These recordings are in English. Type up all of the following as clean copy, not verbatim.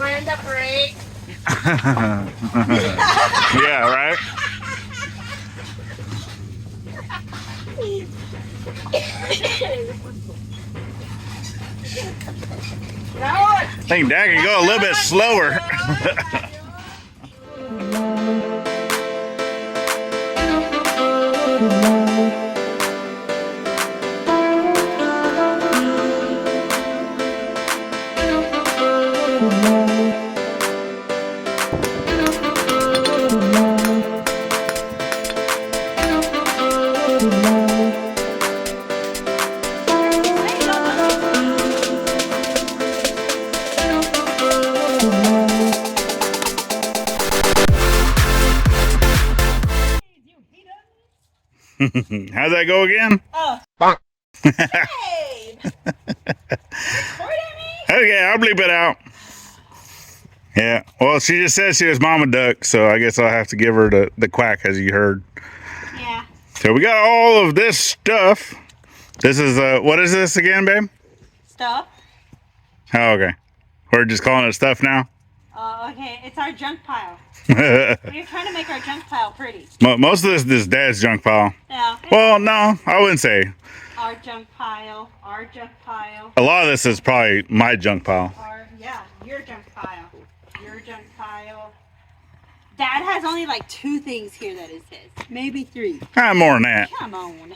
Brenda break. Yeah, right? I think Dad can go a little bit slower. How's that go again? Oh. Bonk. Hey! Okay, I'll bleep it out. Yeah, well, she just said she was Mama Duck, so I guess I'll have to give her the quack, as you heard. Yeah. So we got all of this stuff. This is, what is this again, babe? Stuff. Oh, okay. We're just calling it stuff now? Oh, okay. It's our junk pile. Most We're trying to make our junk pile pretty. of this is Dad's junk pile. Yeah. Well, no, I wouldn't say. Our junk pile. Our junk pile. A lot of this is probably my junk pile. Yeah, your junk pile. Your junk pile. Dad has only like 2 things here that is his. Maybe 3. More than that. Come on.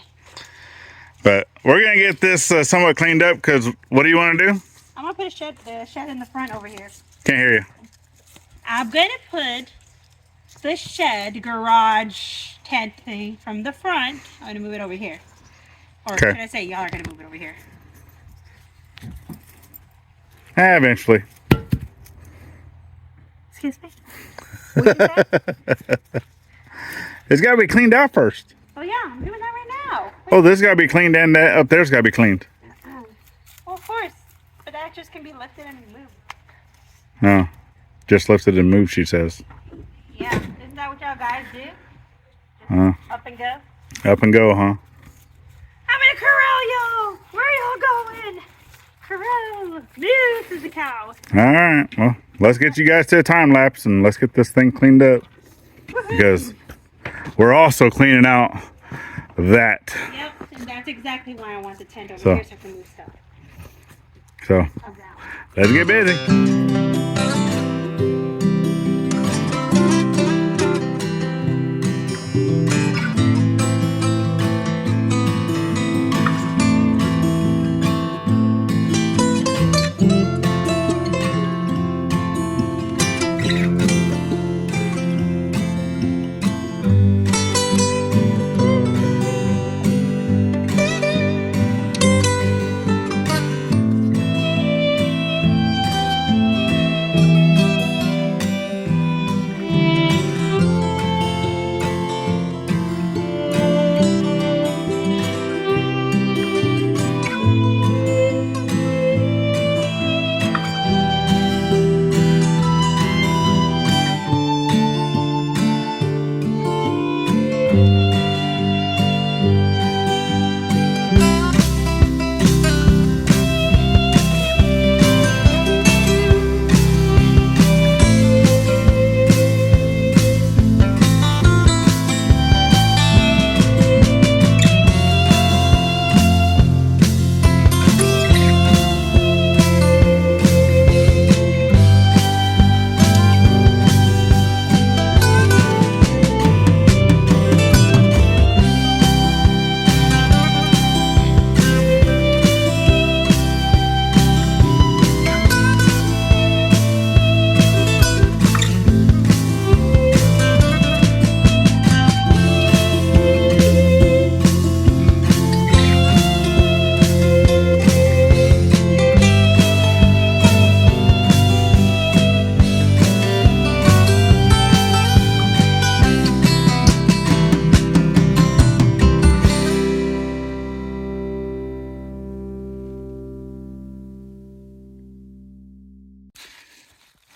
But we're going to get this somewhat cleaned up, because what do you want to do? I'm going to put the shed in the front over here. Can't hear you. I'm going to put the shed garage tent thing from the front. I'm going to move it over here. Or Okay. should I say y'all are going to move it over here? Eventually. Excuse me? What did you say? It's got to be cleaned out first. Oh yeah, I'm doing that right now. Oh, this got to be cleaned, and that up there's got to be cleaned. Well, of course. But that just can be lifted and moved. Oh, just lifted and moved, she says. Yeah, isn't that what y'all guys do? Just up and go? Up and go, huh? I'm in a corral, y'all! Where y'all going? Corral! This is a cow. All right, well, let's get you guys to a time lapse, and let's get this thing cleaned up. Because we're also cleaning out that. Yep, and that's exactly why I want the tent over So. here so I can move stuff. So, Of that one. let's get busy.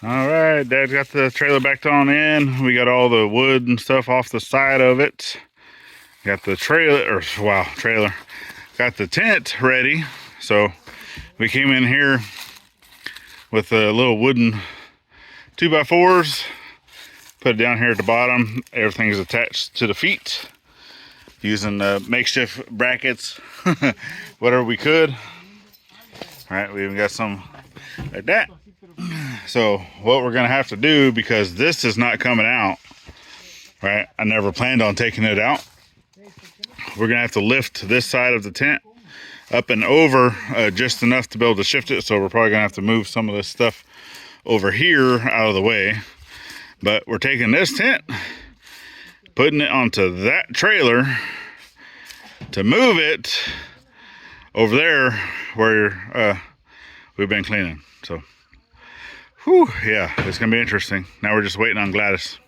All right, Dad's got the trailer backed on in. We got all the wood and stuff off the side of it. Got the trailer. Got the tent ready. So we came in here with a little wooden 2x4s. Put it down here at the bottom. Everything's attached to the feet using makeshift brackets, whatever we could. All right, we even got some like that. So what we're gonna have to do, because this is not coming out, right? I never planned on taking it out. We're gonna have to lift this side of the tent up and over just enough to be able to shift it. So we're probably gonna have to move some of this stuff over here out of the way. But we're taking this tent, putting it onto that trailer to move it over there where we've been cleaning. So, whew, yeah, it's gonna be interesting. Now we're just waiting on Gladys.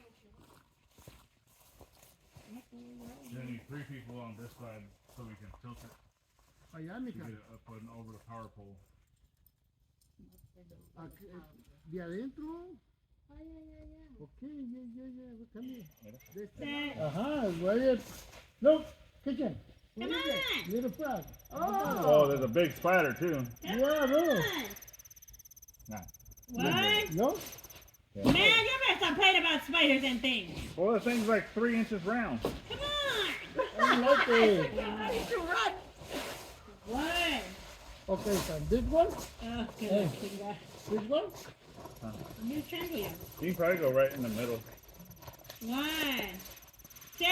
I need 3 people on this side so we can tilt it. Get it up and over the power pole. ¿De adentro? Okay, yeah, come here. Right. Look, kitchen. Come on. Little frog. Oh, there's a big spider too. Yeah, no. What? No? Man, you better stop playing about spiders and things. Well, the thing's like 3 inches round. Come on. I like it. I need to run. What? Okay, son. This one? Oh, good. Hey. This one? I'm gonna try you. You can probably go right in the middle. 1, 2,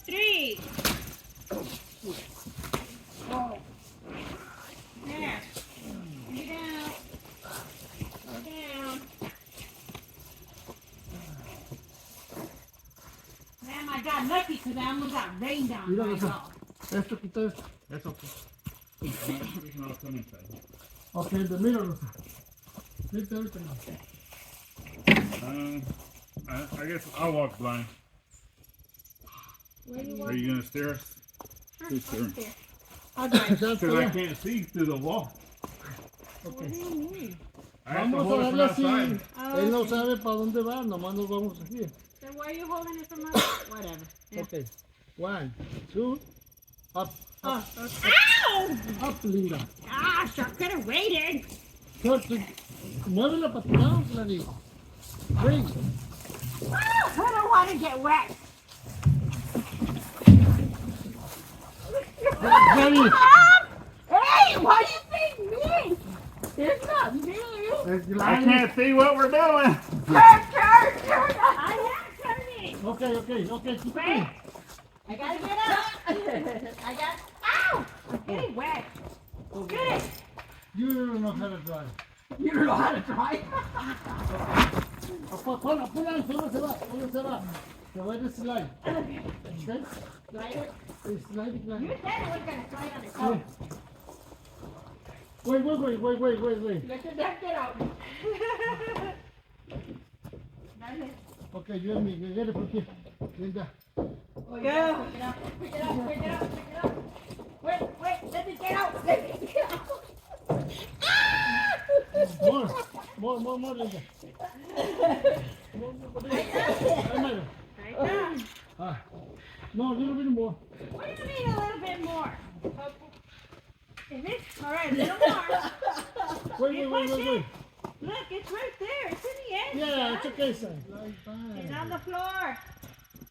3. Oh. There. Get down. Go down. Man, I got lucky because I almost got rained on. Mira, My eso. dog. Esto, quita esto. That's okay. We can all come inside. Okay, the middle. Vete ahorita. I guess I'll walk blind. Where you Are want? you gonna steer us? Who's steering? I'll drive. That's Because I all. can't see through the wall. What do you mean? I have to Vamos a hold it from darle así. outside. Él no sabe para dónde va, nomás nos vamos aquí. Then why are you holding it from us? Whatever. Yeah. Okay. 1, 2, up, Oh, okay. Ow! up, Linda. Gosh, I could have waited. Muévela para tu lado, Clarice. Wait. I don't want to get wet. Clarice. Hey, why do you think me? It's not me. I can't see what we're doing. Turn. I am turning. Okay, keep Wait. it. I gotta get up. Ow! I'm getting wet. Get it. You don't know how to drive. You don't know how to drive? Ponla, solo se va. Se va a slide. Okay? Slide it. Slide. You said it was gonna slide on its own. Wait. Let your dad get out. Okay, you and me, get it from here. Linda. Go. Pick it up. Wait, let me get out. More, Linda. More. No, a little bit more. What do you mean a little bit more? Is it? All right, a little more. Wait. Look, it's right there. It's in the edge. Yeah, it's okay, son. It's on the floor.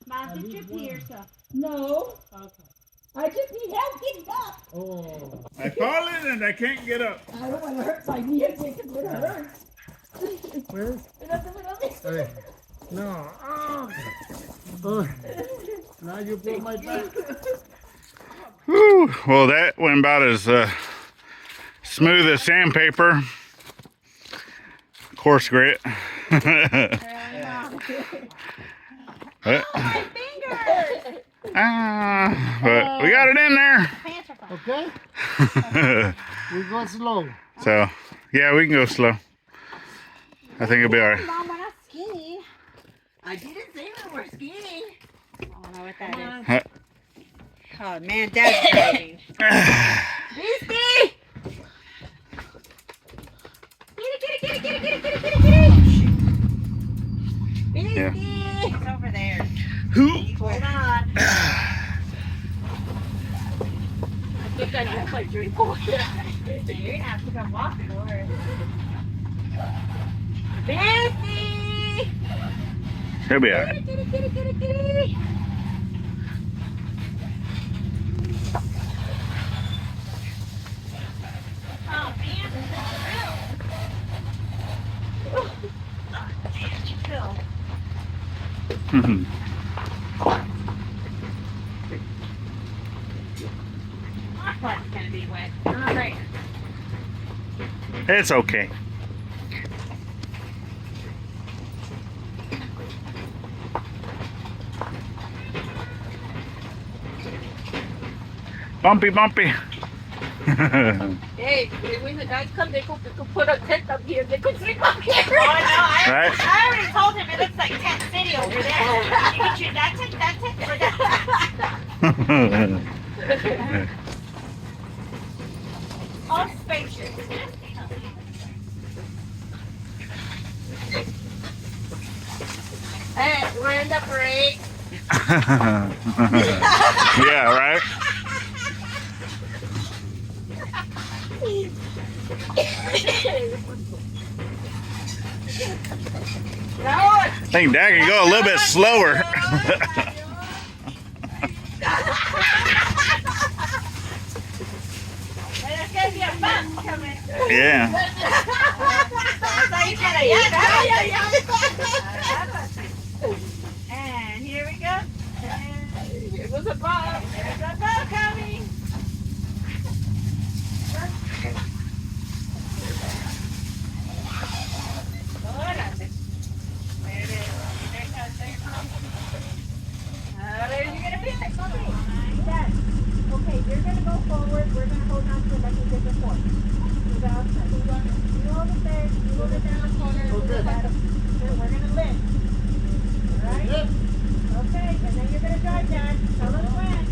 Mom's a chip here, so. No, Okay. I just need help getting up. Oh. I fall in and I can't get up. I don't want to hurt my knee because it hurts. Where? It No. Oh. Now you broke my back. Whew. Well, that went about as smooth as sandpaper. Coarse grit. But, My fingers! but we got it in there. Pants are fine. Okay? We go slow. So, yeah, we can go slow. I think it'll be alright. Mom, we're not skiing. I didn't say we were skiing. I don't know what that is. Huh. Oh, man, Dad's driving. Beastie! Yeah. It's over there. Hold on. I think I left my drink over there. You're gonna have to come walking over. Misty! He'll be all right. Kitty. Oh, man. Phil. Mhm. My butt's gonna be wet. All right. It's okay. Bumpy, bumpy. Hey, when the guys come, they could put a tent up here. They could sleep up here. Oh, no, Right? I already told him it looks like Tent City over there. You can choose that tent, or that. All spacious. Hey, we're in the break. Yeah, right? No, I think Dad can go a little bit slower. There's gonna be a bus coming. Yeah. So you gotta, and here we go. And it was a bus. there's a boat coming. Hold on. There it is. There it comes. There it comes. Oh, there's you're gonna be like, Dad, okay, you're gonna go forward. We're gonna hold on to it like we did before. You go outside. You hold it there. You hold it down the corner. Okay. We're gonna lift. Alright? Yep. Okay, and then you're gonna drive, Dad. Tell us when.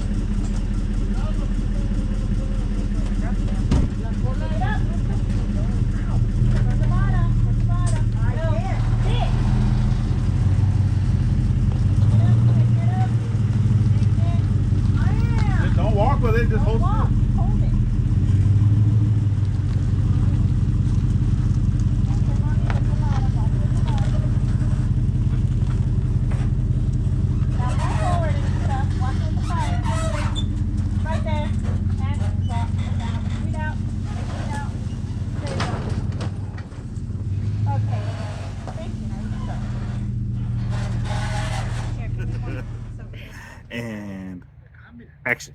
Pull it up. From the bottom. From the bottom. Alright, there. Sit. Get up. Take it. I am. Don't walk with it, just Don't walk. Hold it. Now go forward and stuff. Watch with the fire. Right there. And walk down. Breathe out. Breathe out. There you go. Okay. Thank you. Now you can go. Here, give me one. And action.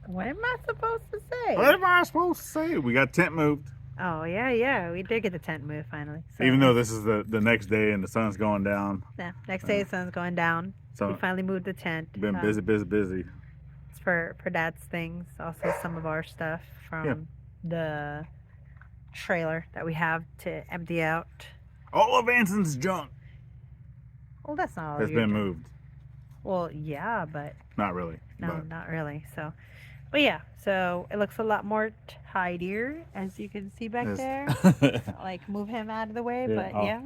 What am I supposed to say? What am I supposed to say? We got tent moved. Oh, yeah. We did get the tent moved finally. So, Even though this is the next day and the sun's going down. yeah, next day the sun's going down. So We finally moved the tent. been busy. It's for Dad's things. Also some of our stuff from the trailer that we have to empty out. All of Anson's junk Well, that's not all has your been junk. moved. Well, yeah, but Not really. no, but- not really. So, but yeah, so it looks a lot more tidier, as you can see back Yes. there. Like move him out of the way, Yeah, but I'll- yeah.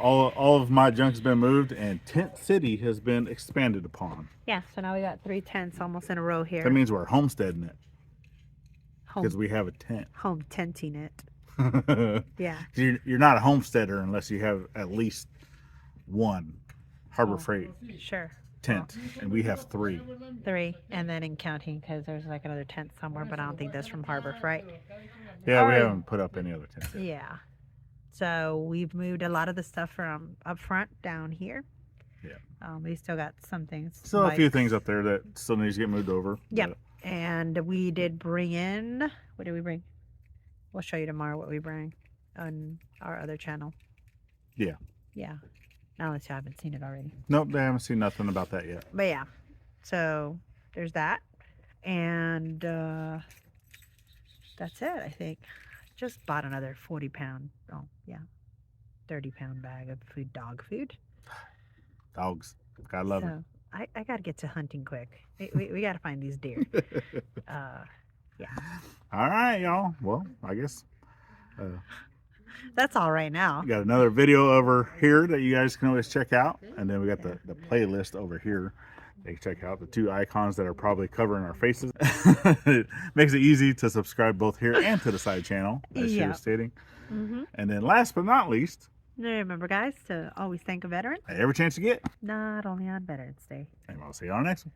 all of my junk's been moved and Tent City has been expanded upon. Yeah, so now we got 3 tents almost in a row here. That means we're homesteading it because home, we have a tent. home tenting it. Yeah. You're not a homesteader unless you have at least one Harbor Oh. Freight Sure. tent, and we have 3. 3, and then in counting because there's like another tent somewhere, but I don't think that's from Harbor Freight. Yeah, we Alright. haven't put up any other tents. Yeah. So we've moved a lot of the stuff from up front down here. Yeah. We still got some things. Still a few like- things up there that still needs to get moved over. Yep. And we did bring in. What did we bring? We'll show you tomorrow what we bring on our other channel. Yeah. Yeah. Unless you haven't seen it already. Nope, they haven't seen nothing about that yet. But yeah. So there's that. And that's it, I think. Just bought another 40-pound. Oh, yeah. 30-pound bag of food, dog food. Dogs. God love So I got to get to hunting quick. We got to find these deer. it. All right, y'all. Well, I guess That's all right now. we got another video over here that you guys can always check out. And then we got the playlist over here They can check out the 2 icons that are probably covering our faces. It makes it easy to subscribe both here and to the side channel, as she was stating. And then last but not least, Remember, guys, to always thank a veteran. every chance you get. Not only on Veterans Day. And I'll see you on the next one.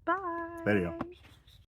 Bye. There you go.